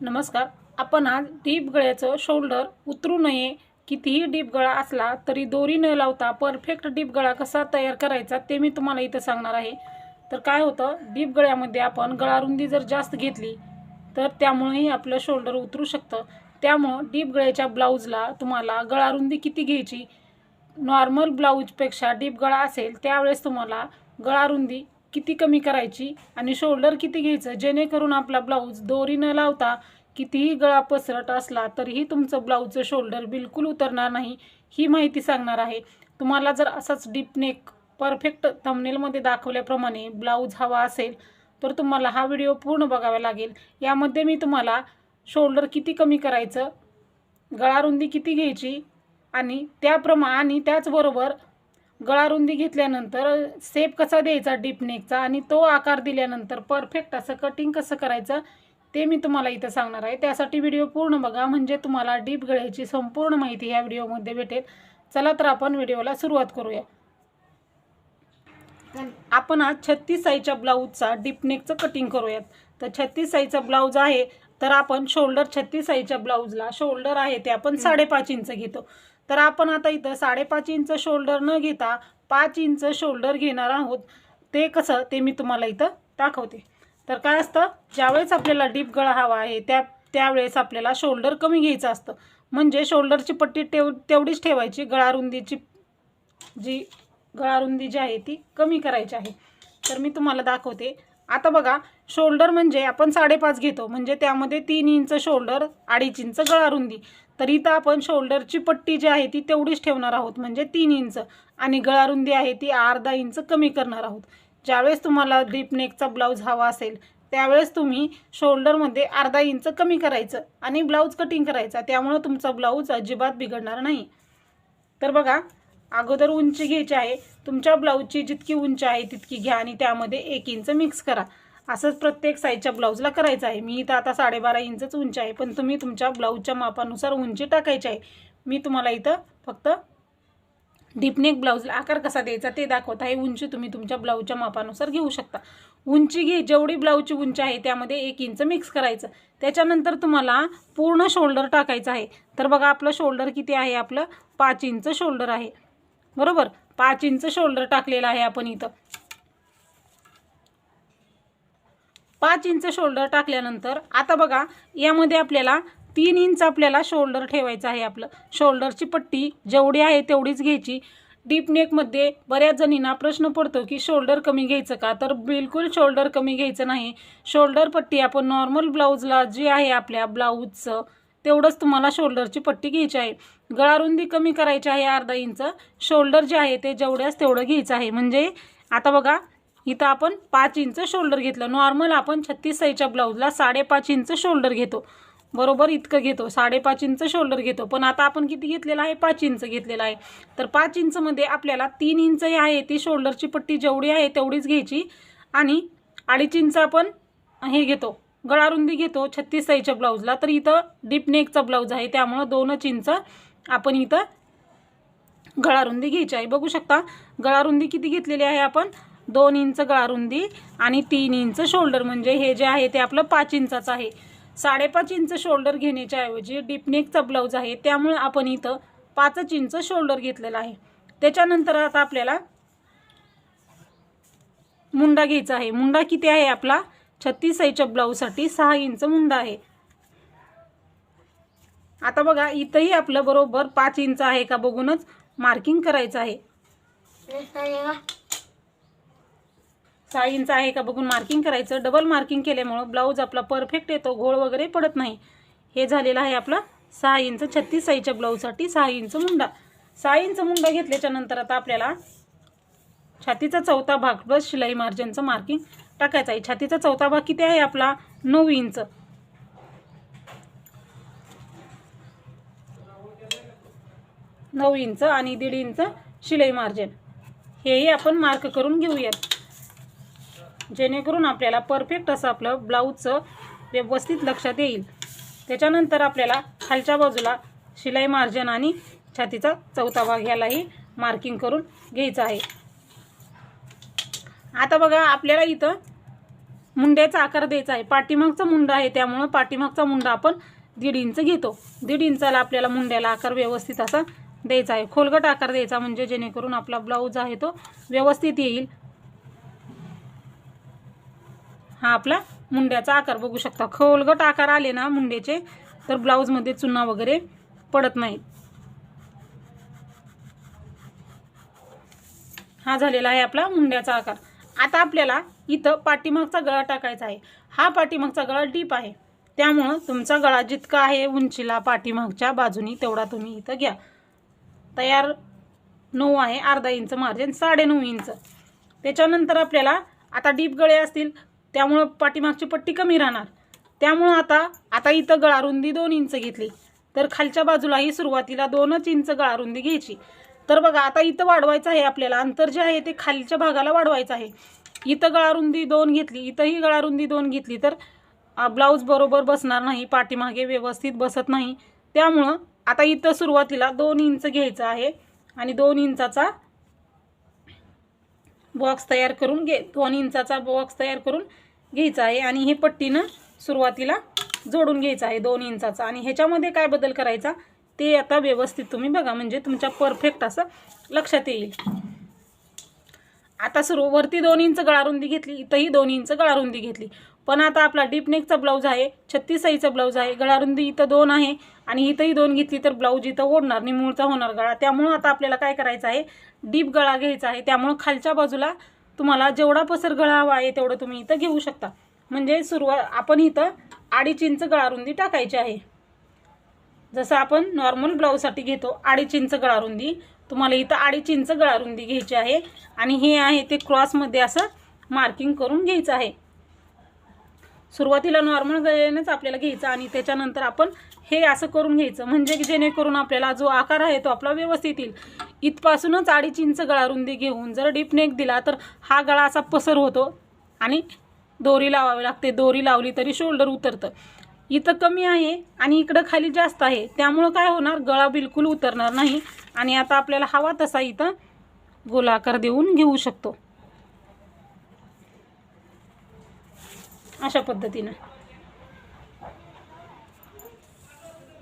नमस्कार. आपण आज डीप गळ्याचं शोल्डर उतरू नये, कितीही डीप गळा असला तरी दोरी न लावता परफेक्ट डीप गळा कसा तयार करायचा ते मी तुम्हाला इथं सांगणार आहे. तर काय होतं, डीप गळ्यामध्ये आपण गळारुंदी जर जास्त घेतली तर त्यामुळेही आपलं शोल्डर उतरू शकतं. त्यामुळं डीप गळ्याच्या ब्लाऊजला तुम्हाला गळारुंदी किती घ्यायची, नॉर्मल ब्लाऊजपेक्षा डीप गळा असेल त्यावेळेस तुम्हाला गळारुंदी किती कमी करायची आणि शोल्डर किती घ्यायचं, जेणेकरून आपला ब्लाऊज दोरी न लावता कितीही गळा पसरट असला तरीही तुमचं ब्लाऊजचं शोल्डर बिलकुल उतरणार नाही, ही माहिती सांगणार आहे. तुम्हाला जर असाच डीप नेक परफेक्ट थंबनेलमध्ये दाखवल्याप्रमाणे ब्लाऊज हवा असेल तर तुम्हाला हा व्हिडिओ पूर्ण बघावा लागेल. यामध्ये मी तुम्हाला शोल्डर किती कमी करायचं, गळारुंदी किती घ्यायची आणि त्याचबरोबर गळारुंदी घेतल्यानंतर शेप कसा द्यायचा डीप नेकचा आणि तो आकार दिल्यानंतर परफेक्ट असं कटिंग कसं करायचं ते मी तुम्हाला इथं सांगणार आहे. त्यासाठी व्हिडिओ पूर्ण बघा, म्हणजे तुम्हाला डीप गळ्याची संपूर्ण माहिती ह्या व्हिडिओमध्ये भेटेल. चला तर आपण व्हिडिओला सुरुवात करूया. आपण आज 36 साईजच्या ब्लाऊजचा डीप नेकचं कटिंग करूयात. तर 36 साईजचा ब्लाऊज आहे, तर आपण शोल्डर 36 साईजच्या ब्लाऊजला शोल्डर आहे ते आपण 5.5 इंच घेतो. तर आपण आता इथं 5.5 इंच शोल्डर न घेता 5 इंच शोल्डर घेणार आहोत. ते कसं ते मी तुम्हाला इथं दाखवते. तर काय असतं, ज्यावेळेस आपल्याला डीप गळा हवा आहे त्यावेळेस आपल्याला शोल्डर कमी घ्यायचं असतं, म्हणजे शोल्डरची पट्टी तेवढीच ठेवायची, गळारुंदी जी आहे ती कमी करायची आहे. तर मी तुम्हाला दाखवते. आता बघा, शोल्डर म्हणजे आपण 5.5 घेतो, म्हणजे त्यामध्ये 3 इंच शोल्डर, 2.5 इंच गळारुंदी. तर इथं आपण शोल्डरची पट्टी जी आहे ती तेवढीच ठेवणार आहोत, म्हणजे 3 इंच, आणि गळारुंदी आहे ती अर्धा इंच कमी करणार आहोत. ज्यावेळेस तुम्हाला डीप नेकचा ब्लाऊज हवा असेल त्यावेळेस तुम्ही शोल्डरमध्ये अर्धा इंच कमी करायचं आणि ब्लाऊज कटिंग करायचा, त्यामुळे तुमचा ब्लाऊज अजिबात बिघडणार नाही. तर बघा, अगोदर उंची घ्यायची आहे. तुमच्या ब्लाऊजची जितकी उंची आहे तितकी घ्या आणि त्यामध्ये 1 इंच मिक्स करा. असंच प्रत्येक साईजच्या ब्लाऊजला करायचं आहे. मी इथं आता 12.5 इंचच उंची आहे, पण तुम्ही तुमच्या ब्लाऊजच्या मापानुसार उंची टाकायची आहे. मी तुम्हाला इथं फक्त डीपनेक ब्लाऊजला आकार कसा द्यायचा ते दाखवत आहे. उंची तुम्ही तुमच्या ब्लाऊजच्या मापानुसार घेऊ शकता. उंची जेवढी ब्लाऊजची उंची आहे त्यामध्ये 1 इंच मिक्स करायचं. त्याच्यानंतर तुम्हाला पूर्ण शोल्डर टाकायचं आहे. तर बघा, आपलं शोल्डर किती आहे, आपलं 5 इंच शोल्डर आहे, बरोबर. 5 इंच शोल्डर टाकलेलं आहे आपण इथं. 5 इंच शोल्डर टाकल्यानंतर आता बघा, यामध्ये आपल्याला 3 इंच आपल्याला शोल्डर ठेवायचं आहे. आपलं शोल्डरची पट्टी जेवढी आहे तेवढीच घ्यायची. डीप नेकमध्ये बऱ्याच जणींना प्रश्न पडतो की शोल्डर कमी घ्यायचं का, तर बिलकुल शोल्डर कमी घ्यायचं नाही. शोल्डर पट्टी आपण नॉर्मल ब्लाऊजला जी आहे आपल्या ब्लाऊजचं तेवढंच तुम्हाला शोल्डरची पट्टी घ्यायची आहे. गळारुंदी कमी करायची आहे अर्धा इंच, शोल्डर जे आहे ते जेवढ्याच तेवढं घ्यायचं आहे. म्हणजे आता बघा, इथं आपण 5 इंच शोल्डर घेतलं. नॉर्मल आपण 36 साईजच्या ब्लाऊजला 5.5 इंच शोल्डर घेतो, बरोबर. इतकं घेतो, 5.5 इंच शोल्डर घेतो. पण आता आपण किती घेतलेलं आहे, 5 इंच घेतलेलं आहे. तर 5 इंचमध्ये आपल्याला 3 इंच आहे ती शोल्डरची पट्टी जेवढी आहे तेवढीच घ्यायची आणि 2.5 इंच आपण हे घेतो, गळारुंदी घेतो 36 साईजच्या ब्लाऊजला. तर इथं डीप नेकचा ब्लाऊज आहे त्यामुळं 2 इंच आपण इथं गळारुंदी घ्यायची आहे. बघू शकता, गळारुंदी किती घेतलेली आहे आपण, 2 इंच गळारुंदी आणि 3 इंच शोल्डर, म्हणजे हे जे आहे ते आपलं 5 इंचाचं आहे. 5.5 इंच शोल्डर घेण्याच्या ऐवजी डीप नेकचा ब्लाऊज आहे त्यामुळे आपण इथं 5 इंच शोल्डर घेतलेला आहे. त्याच्यानंतर आता आपल्याला मुंडा घ्यायचा आहे. मुंडा किती आहे आपला, 36 साईजच्या ब्लाऊजसाठी 6 इंच मुंडा आहे. आता बघा, इथंही आपलं बरोबर 5 इंच आहे का बघूनच मार्किंग करायचं आहे. 6 इंच आहे का बघून मार्किंग करायचं. डबल मार्किंग केल्यामुळं ब्लाऊज आपला परफेक्ट येतो, घोळ वगैरे पडत नाही. हे झालेलं आहे आपला 6 इंच 36 साईजच्या ब्लाऊजसाठी 6 इंच मुंडा. 6 इंच मुंडा घेतल्याच्या नंतर आता आपल्याला छातीचा चौथा भाग प्लस शिलाई मार्जिनचं मार्किंग टाकायचं आहे. छातीचा चौथा भाग किती आहे आपला, 9 इंच. 9 इंच आणि 1.5 इंच शिलाई मार्जिन हेही आपण मार्क करून घेऊयात, जेणेकरून आपल्याला परफेक्ट असं आपलं ब्लाऊजचं व्यवस्थित लक्षात येईल. त्याच्यानंतर आपल्याला खालच्या बाजूला शिलाई मार्जिन आणि छातीचा चौथा भाग ह्यालाही मार्किंग करून घ्यायचं आहे. आता बघा, आपल्याला इथं मुंड्याचा आकार द्यायचा आहे। पाठीमागचा मुंडा आहे त्यामुळे पाठीमागचा मुंडा आपण 1.5 इंच घेतो। 1.5 इंचाला आपल्याला मुंड्याला आकार व्यवस्थित असा द्यायचा आहे, खोलगट आकार द्यायचा, म्हणजे जेणेकरून आपला ब्लाऊज आहे तो व्यवस्थित येईल। हा आपला मुंड्याचा आकार बघू शकता। खोलगट आकार आले ना मुंड्याचे तर ब्लाऊजमध्ये चुना वगैरे पडत नाही। हा झालेला आहे आपला मुंड्याचा आकार। आता आपल्याला इथं पाठीमागचा गळा टाकायचा आहे। हा पाठीमागचा गळा डीप आहे त्यामुळे तुमचा गळा जितका आहे उंचीला पाठीमागच्या बाजूनी तेवढा तुम्ही इथं घ्या। तयार 9 आहे, अर्धा इंच मार्जिन, 9.5 इंच। त्याच्यानंतर आपल्याला आता डीप गळे असतील त्यामुळे पाठीमागची पट्टी कमी राहणार, त्यामुळे आता इथं गळा रुंदी 2 इंच घेतली तर खालच्या बाजूलाही सुरुवातीला 2च इंच गळा रुंदी घ्यायची। तर बघा आता इथं वाढवायचं आहे आपल्याला, अंतर जे आहे ते खालच्या भागाला वाढवायचं आहे। इथं गळा रुंदी 2 घेतली, इथंही गळा रुंदी 2 घेतली तर ब्लाऊज बरोबर बसणार नाही, पाठीमागे व्यवस्थित बसत नाही। त्यामुळं आता इथं सुरुवातीला 2 इंच घ्यायचं आहे आणि 2 इंचाचा बॉक्स तयार करून 2 इंचाचा बॉक्स तयार करून घ्यायचा आहे आणि हे पट्टीनं सुरुवातीला जोडून घ्यायचं आहे 2 इंचाचा। आणि ह्याच्यामध्ये काय बदल करायचा ते आता व्यवस्थित तुम्ही बघा, म्हणजे तुमच्या परफेक्ट असं लक्षात येईल। आता वरती 2 इंच गळा रुंदी घेतली, इथंही 2 इंच गळा रुंदी घेतली, पण आता आपला डीप नेकचा ब्लाऊज आहे, 36 साईजचा ब्लाऊज आहे, गळा रुंदी इथं 2 आहे आणि इथंही 2 घेतली तर ब्लाऊज इथं ओढणार, निमुळचा होणार गळा। त्यामुळे आता आपल्याला काय करायचं आहे, डीप गळा घ्यायचा आहे। त्यामुळे खालच्या बाजूला तुम्हाला जेवढा पसर गळा हवा आहे तेवढं तुम्ही इथं घेऊ शकता। म्हणजे आपण इथं 2.5 इंच गळा रुंदी टाकायची आहे। जसं आपण नॉर्मल ब्लाऊजसाठी घेतो 2.5 इंच गळा रुंदी, तुम्हाला इथं 2.5 इंच गळा रुंदी घ्यायची आहे आणि हे आहे ते क्रॉसमध्ये असं मार्किंग करून घ्यायचं आहे। सुरुवातीला नॉर्मल गळ्यानेच आपल्याला घ्यायचं आणि त्याच्यानंतर आपण हे असं करून घ्यायचं, म्हणजे जेणेकरून आपल्याला जो आकार आहे तो आपला व्यवस्थित येईल। इथपासूनच 2.5 इंच गळा रुंदी घेऊन जर डीप नेक दिला तर हा गळा असा पसर होतो आणि दोरी लावावी लागते, दोरी लावली तरी शोल्डर उतरतं। इथं कमी आहे आणि इकडं खाली जास्त आहे त्यामुळे काय होणार, गळा बिलकुल उतरणार नाही आणि आता आपल्याला हवा तसा इथं गोलाकार देऊन घेऊ शकतो, अशा पद्धतीने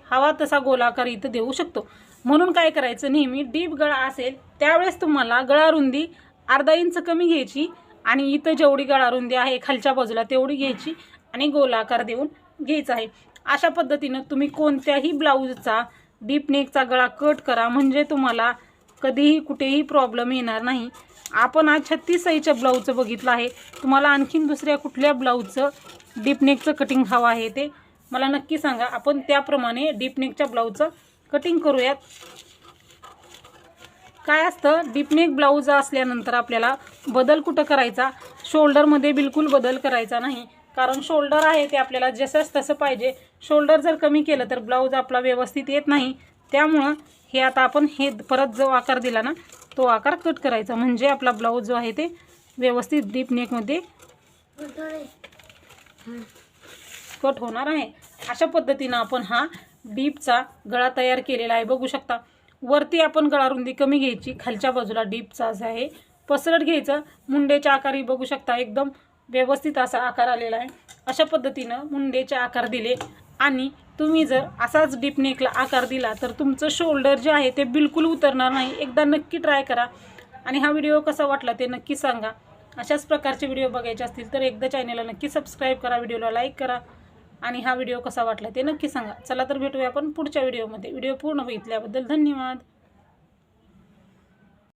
हवा तसा गोलाकार इथं देऊ शकतो। म्हणून काय करायचं, नेहमी डीप गळा असेल त्यावेळेस तुम्हाला गळा रुंदी अर्धा इंच कमी घ्यायची आणि इथं जेवढी गळा रुंदी आहे खालच्या बाजूला तेवढी घ्यायची आणि गोलाकार देऊन घ्यायचा आहे। अशा पद्धतीने तुम्ही कोणत्याही ब्लाऊजचा डीप नेकचा गळा कट करा, म्हणजे तुम्हाला कधीही कुठेही प्रॉब्लेम येणार नाही। आपण आज 36 साईजच्या ब्लाऊजचं बघितलं आहे, तुम्हाला आणखीन दुसऱ्या कुठल्या ब्लाऊजचं डीप नेकचं कटिंग हवं आहे ते मला नक्की सांगा, आपण त्याप्रमाणे डीप नेकच्या ब्लाऊजचं कटिंग करूयात। काय असतं, डीप नेक ब्लाऊज असल्यानंतर आपल्याला बदल कुठं करायचा, शोल्डरमध्ये बिलकुल बदल करायचा नाही, कारण शोल्डर आहे ते आपल्याला जसंच तसं पाहिजे। शोल्डर जर कमी केलं तर ब्लाऊज आपला व्यवस्थित येत नाही, त्यामुळं हे आता आपण हे परत जो आकार दिला ना तो आकार कट करायचा, म्हणजे आपला ब्लाऊज जो आहे ते व्यवस्थित डीप नेकमध्ये कट होणार आहे। अशा पद्धतीने आपण हा डीपचा गळा तयार केलेला आहे, बघू शकता। वरती आपण गळा रुंदी कमी घ्यायची, खालच्या बाजूला डीपचा असा आहे पसरट घ्यायचं। मुंडेच्या आकारही बघू शकता एकदम व्यवस्थित असा आकार आलेला आहे। अशा पद्धतीनं मुंडेचे आकार दिले आणि तुम्ही जर असाच डीप नेकला आकार दिला तर तुमचं शोल्डर जे आहे ते बिलकुल उतरणार नाही। एकदा नक्की ट्राय करा आणि हा व्हिडिओ कसा वाटला ते नक्की सांगा। अशाच प्रकारचे व्हिडिओ बघायचे असतील तर एकदा चॅनलला नक्की सबस्क्राईब करा, व्हिडिओला लाईक करा आणि हा व्हिडिओ कसा वाटला ते नक्की सांगा। चला तर भेटूया आपण पुढच्या व्हिडिओमध्ये। व्हिडिओ पूर्ण बघितल्याबद्दल धन्यवाद।